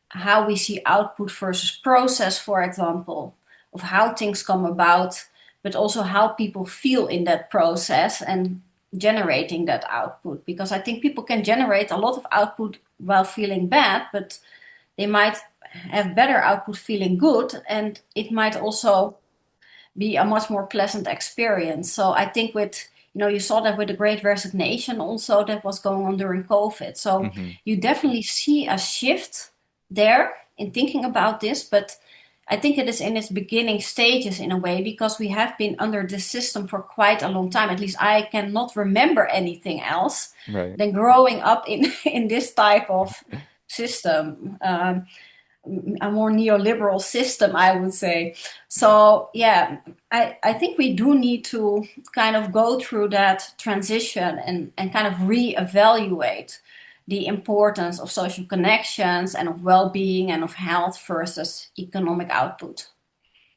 how we see output versus process, for example, of how things come about, but also how people feel in that process and generating that output. Because I think people can generate a lot of output while feeling bad, but they might have better output feeling good, and it might also be a much more pleasant experience. So I think with, you saw that with the great resignation also that was going on during COVID. So Hmm. you definitely see a shift there in thinking about this, but I think it is in its beginning stages in a way because we have been under this system for quite a long time. At least I cannot remember anything else Right. than growing up in in this type of system. A more neoliberal system, I would say. So yeah, I think we do need to kind of go through that transition and kind of reevaluate the importance of social connections and of well-being and of health versus economic output.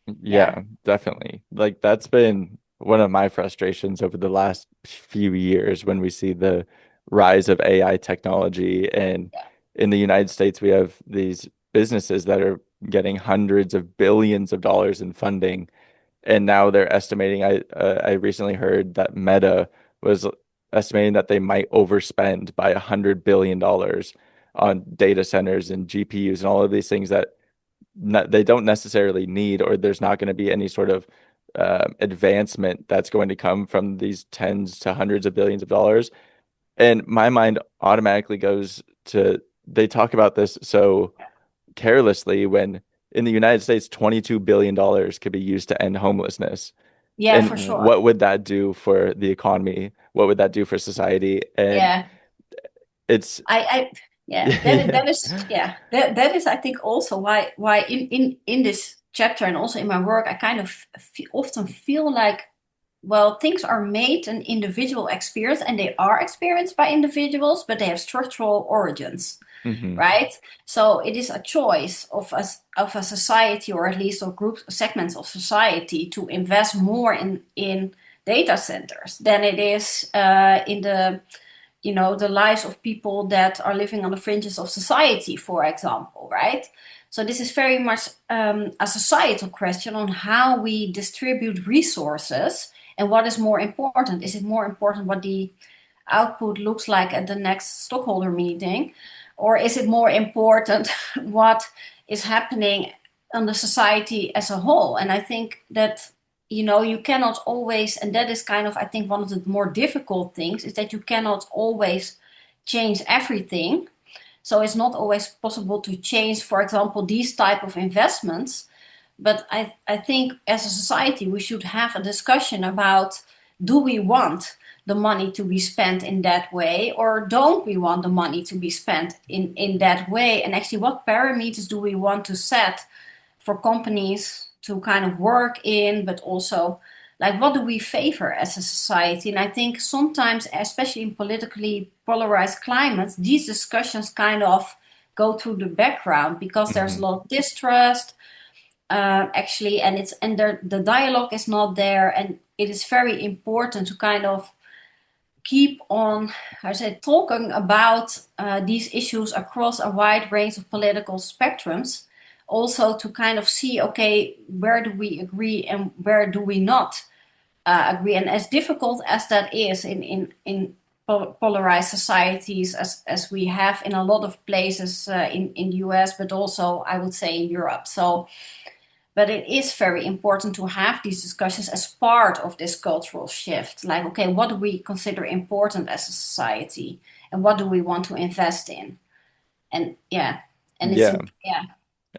Yeah. Yeah, definitely. Like that's been one of my frustrations over the last few years when we see the rise of AI technology. And Yeah. in the United States, we have these businesses that are getting hundreds of billions of dollars in funding. And now they're estimating, I recently heard that Meta was estimating that they might overspend by $100 billion on data centers and GPUs and all of these things that they don't necessarily need, or there's not going to be any sort of advancement that's going to come from these tens to hundreds of billions of dollars. And my mind automatically goes to, they talk about this so carelessly when in the United States, $22 billion could be used to end homelessness. Yeah, And for sure. what would that do for the economy? What would that do for society? And Yeah. it's I yeah, that is yeah, that is I think also why in this chapter and also in my work I kind of often feel like, well, things are made an individual experience and they are experienced by individuals, but they have structural origins, Mhm. right? So it is a choice of us of a society, or at least of group segments of society, to invest more in data centers than it is in the, you know, the lives of people that are living on the fringes of society, for example, right? So this is very much a societal question on how we distribute resources and what is more important. Is it more important what the output looks like at the next stockholder meeting, or is it more important what is happening on the society as a whole? And I think that, you know, you cannot always, and that is kind of, I think, one of the more difficult things, is that you cannot always change everything. So it's not always possible to change, for example, these type of investments. But I think as a society we should have a discussion about, do we want the money to be spent in that way, or don't we want the money to be spent in that way? And actually, what parameters do we want to set for companies to kind of work in, but also, like, what do we favor as a society? And I think sometimes, especially in politically polarized climates, these discussions kind of go to the background because there's a Mhm. lot of distrust, actually, and the dialogue is not there, and it is very important to kind of keep on, how to say, talking about these issues across a wide range of political spectrums, also to kind of see, okay, where do we agree and where do we not agree? And as difficult as that is in polarized societies as we have in a lot of places in the US, but also I would say in Europe. So but it is very important to have these discussions as part of this cultural shift. Like, okay, what do we consider important as a society, and what do we want to invest in? And yeah, and it's Yeah. yeah,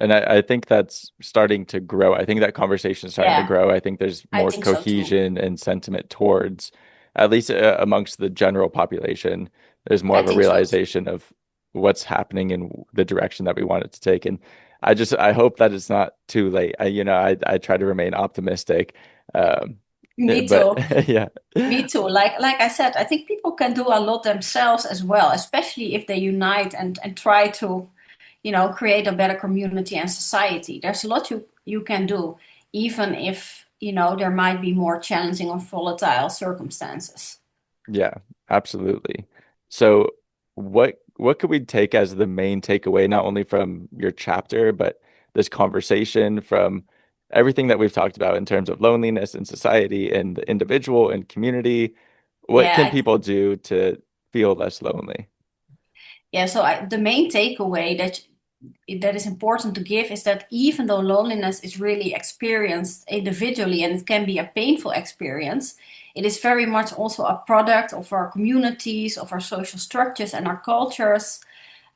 And I think that's starting to grow. I think that conversation is starting to yeah, grow. I think there's I more think so too. cohesion and sentiment towards, at least amongst the general population, there's more I of a think so too. realization of what's happening and the direction that we want it to take. And I hope that it's not too late. I try to remain optimistic. Um, Me but too. yeah, Me too. Like I said, I think people can do a lot themselves as well, especially if they unite and try to, you know, create a better community and society. There's a lot you can do, even if, you know, there might be more challenging or volatile circumstances. yeah, absolutely. So what could we take as the main takeaway, not only from your chapter, but this conversation, from everything that we've talked about in terms of loneliness in society and the individual and community? What Yeah, can people do to feel less lonely? yeah. So the main takeaway that is important to give is that even though loneliness is really experienced individually and it can be a painful experience, it is very much also a product of our communities, of our social structures and our cultures.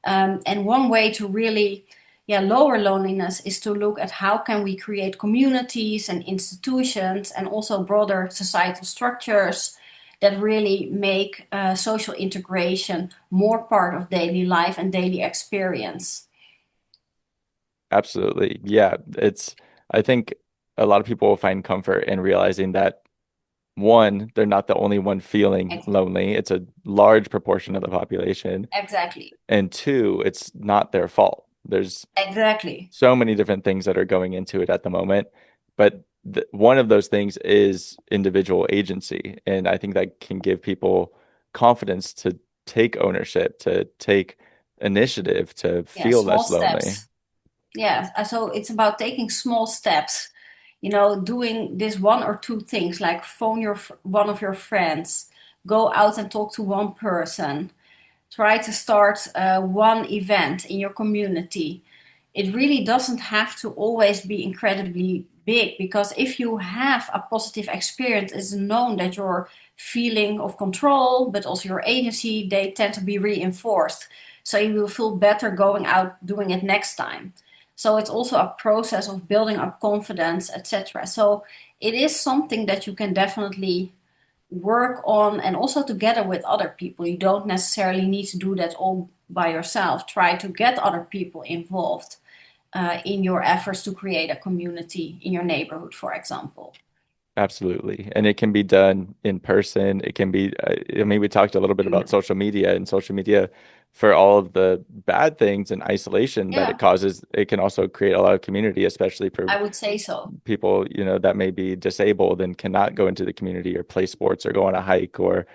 And one way to really, yeah, lower loneliness is to look at how can we create communities and institutions and also broader societal structures that really make social integration more part of daily life and daily experience. Absolutely. Yeah, I think a lot of people will find comfort in realizing that one, they're not the only one feeling Ex- lonely. It's a large proportion of the population. Exactly. And two, it's not their fault. There's Exactly. so many different things that are going into it at the moment, but one of those things is individual agency, and I think that can give people confidence to take ownership, to take initiative, to Yeah, feel small less lonely. steps. Yeah, so it's about taking small steps, you know, doing this one or two things, like phone one of your friends, go out and talk to one person, try to start one event in your community. It really doesn't have to always be incredibly big, because if you have a positive experience, it's known that your feeling of control, but also your agency, they tend to be reinforced. So you will feel better going out doing it next time. So it's also a process of building up confidence, etc. So it is something that you can definitely work on, and also together with other people. You don't necessarily need to do that all by yourself. Try to get other people involved in your efforts to create a community in your neighborhood, for example. Absolutely. And it can be done in person. It can be, I mean, we talked a little bit about social media, and social media, for all of the bad things and isolation that it Yeah, causes, it can also create a lot of community, especially for I would say so. people, that may be disabled and cannot go into the community or play sports or go on a hike or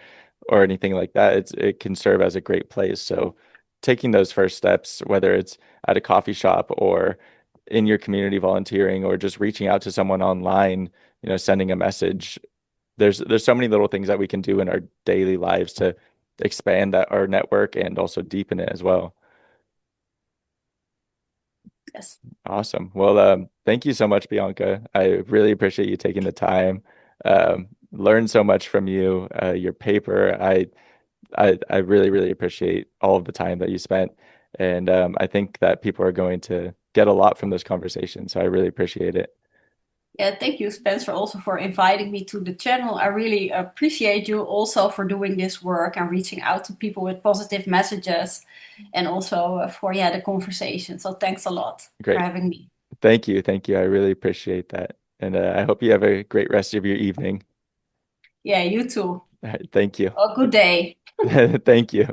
anything like that. It can serve as a great place. So taking those first steps, whether it's at a coffee shop or in your community volunteering or just reaching out to someone online, sending a message. There's so many little things that we can do in our daily lives to expand that our network and also deepen it as well. Yes. Awesome. Well, thank you so much, Bianca. I really appreciate you taking the time. Learned so much from you. Your paper, I really, really appreciate all of the time that you spent. And I think that people are going to get a lot from this conversation. So I really appreciate it. Yeah, thank you, Spencer, also for inviting me to the channel. I really appreciate you also for doing this work and reaching out to people with positive messages, and also for the conversation. So thanks a lot for Great. having me. Thank you. Thank you. I really appreciate that. And I hope you have a great rest of your evening. Yeah, you too. All right, thank you. A good day. Thank you.